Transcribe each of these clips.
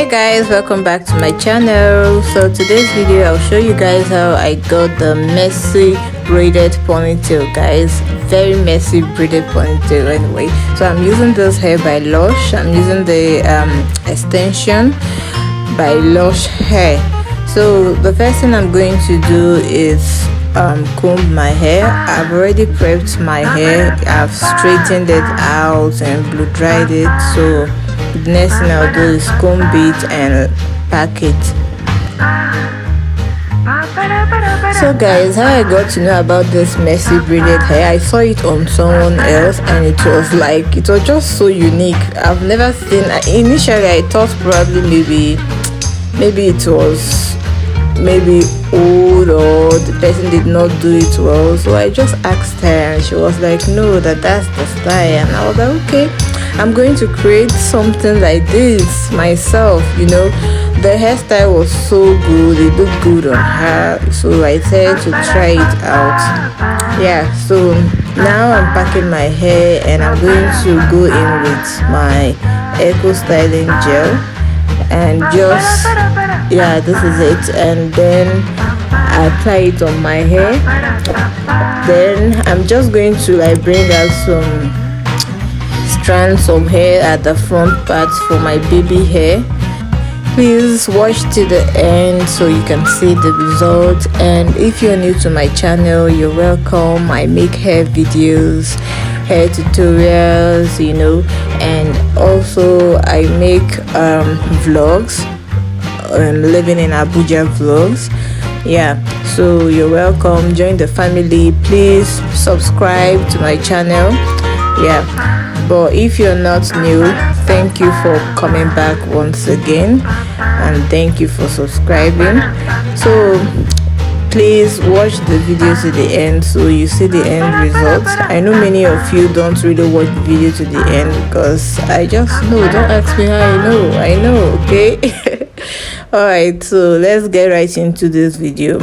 Hey guys, welcome back to my channel. So today's video I'll show you guys how I got the messy braided ponytail, guys. Very messy braided ponytail anyway. So I'm using this hair by Lush. I'm using the extension by Lush hair. So the first thing I'm going to do is comb my hair. I've already prepped my hair. I've straightened it out and blow dried it. So the next thing I'll do is comb it and pack it. So guys, how I got to know about this messy braided hair, I saw it on someone else and it was just so unique. I've never seen. Initially I thought probably maybe it was old or the person did not do it well. So I just asked her and she was like, no, that's the style. And I was like, okay, I'm going to create something like this myself. You know, the hairstyle was so good, it looked good on her, so I decided to try it out. Yeah, so now I'm packing my hair and I'm going to go in with my eco styling gel and just, yeah, this is it. And then I apply it on my hair. Then I'm just going to bring out some strands of hair at the front part for my baby hair. Please watch to the end so you can see the result. And if you're new to my channel, you're welcome. I make hair videos, hair tutorials, you know, and also I make vlogs, living in Abuja vlogs. Yeah, so you're welcome. Join the family. Please subscribe to my channel. Yeah, but if you're not new, thank you for coming back once again and thank you for subscribing. So please watch the video to the end so you see the end result. I know many of you don't really watch the video to the end because I just know. Don't ask me how I know, okay? Alright, so let's get right into this video.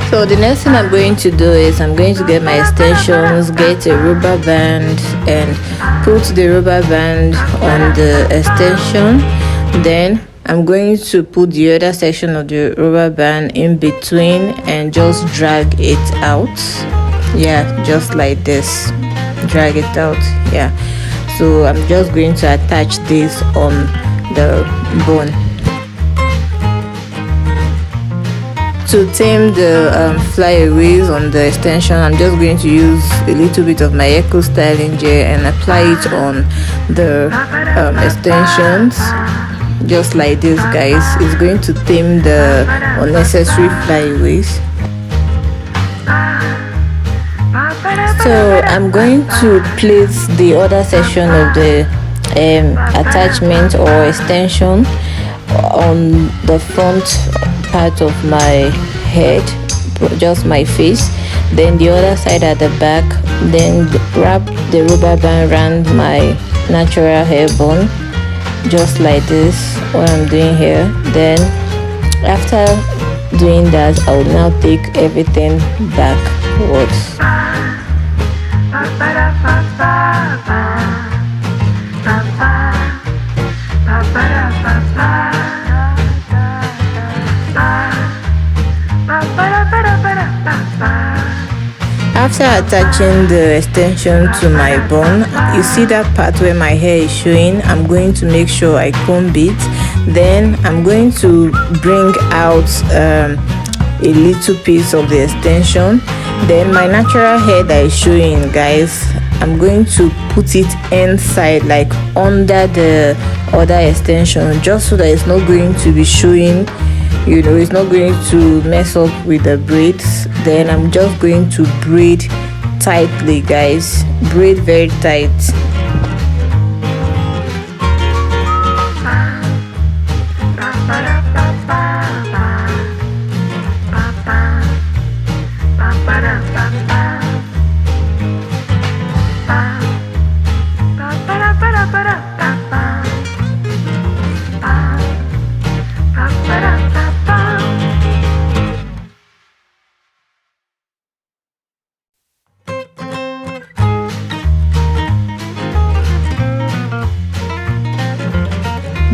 So the next thing I'm going to do is I'm going to get my extensions, get a rubber band and put the rubber band on the extension. Then I'm going to put the other section of the rubber band in between and just drag it out. Yeah, just like this. Drag it out. Yeah. So I'm just going to attach this on the bone. to tame the flyaways on the extension, I'm just going to use a little bit of my eco styling gel and apply it on the extensions, just like this, guys. It's going to tame the unnecessary flyaways. So I'm going to place the other section of the attachment or extension on the front part of my head, just my face, then the other side at the back, then wrap the rubber band around my natural hair bun, just like this, what I'm doing here. Then after doing that, I will now take everything backwards. After attaching the extension to my bun, you see that part where my hair is showing. I'm going to make sure I comb it. Then I'm going to bring out a little piece of the extension. Then my natural hair that is showing, guys, I'm going to put it inside, like under the other extension, just so that it's not going to be showing, you know, it's not going to mess up with the braids. Then I'm just going to braid tightly, guys, braid very tight.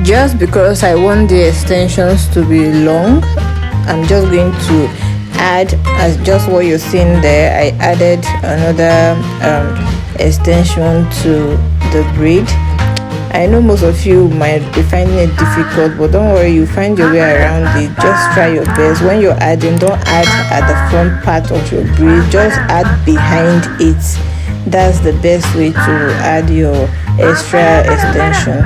Just because I want the extensions to be long, I'm just going to add, as just what you're seeing there, I added another extension to the braid. I know most of you might be finding it difficult, but don't worry, you find your way around it. Just try your best. When you're adding, don't add at the front part of your braid, just add behind it. That's the best way to add your extra extension.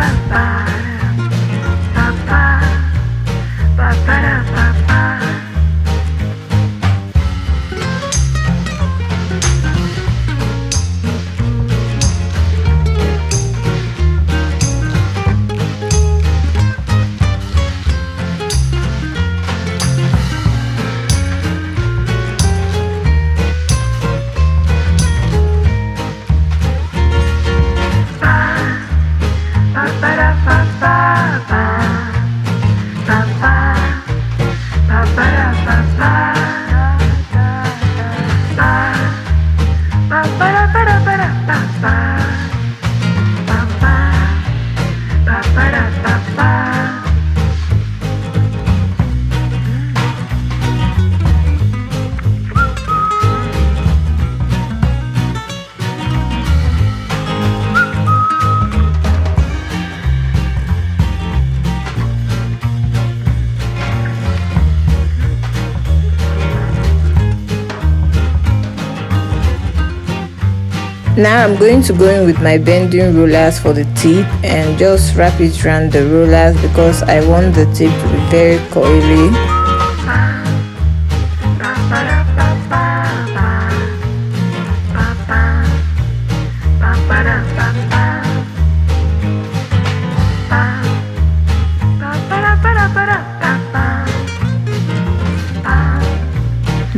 Now I'm going to go in with my bending rollers for the tip and just wrap it around the rollers because I want the tip to be very coily.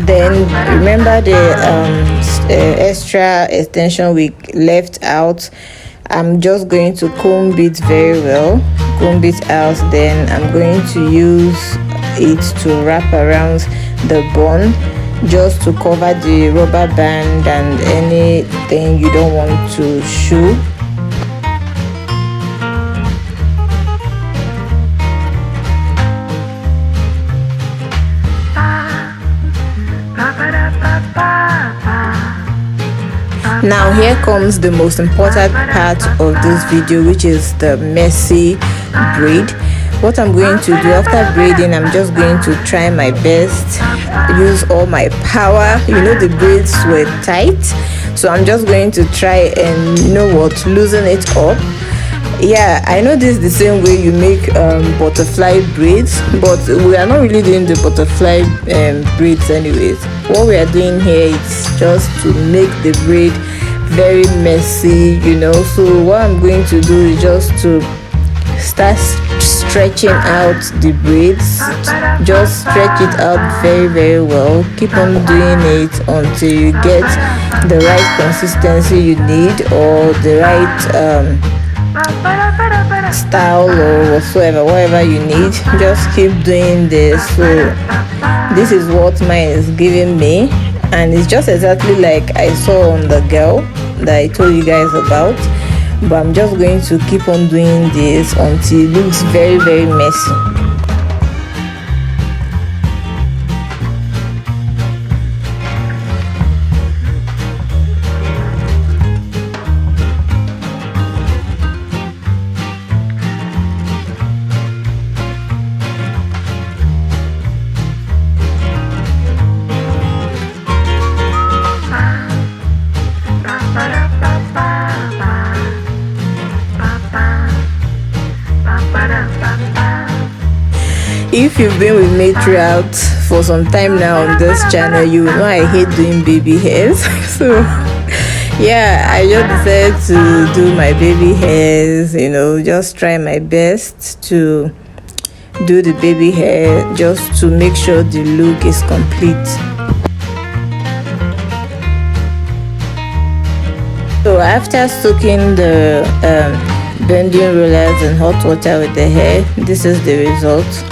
Then remember the extra extension we left out. I'm just going to comb it very well, comb it out. Then I'm going to use it to wrap around the bun, just to cover the rubber band and anything you don't want to show. Now here comes the most important part of this video, which is the messy braid. What I'm going to do after braiding, I'm just going to try my best, use all my power. You know, the braids were tight, so I'm just going to try and, you know what, loosen it up. Yeah, I know this is the same way you make butterfly braids, but we are not really doing the butterfly braids anyways. What we are doing here is just to make the braid very messy, you know. So what I'm going to do is just to start stretching out the braids. Just stretch it out very well. Keep on doing it until you get the right consistency you need, or the right style or whatever you need. Just keep doing this. So this is what mine is giving me, and it's just exactly like I saw on the girl that I told you guys about. But I'm just going to keep on doing this until it looks very messy. If you've been with me throughout for some time now on this channel, you know I hate doing baby hairs. So yeah, I just decided to do my baby hairs, you know, just try my best to do the baby hair, just to make sure the look is complete. So after soaking the bending rollers in hot water with the hair, this is the result.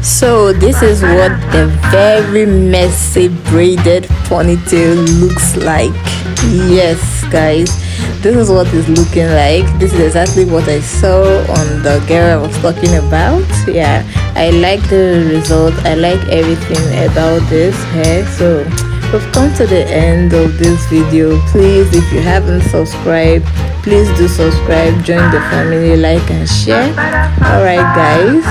So this is what the very messy braided ponytail looks like. Yes guys, this is what it's looking like. This is exactly what I saw on the girl I was talking about. Yeah, I like the result. I like everything about this hair. So we've come to the end of this video. Please, if you haven't subscribed, please do subscribe, join the family, like and share. Alright guys,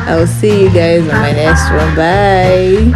I'll see you guys on my next one. Bye.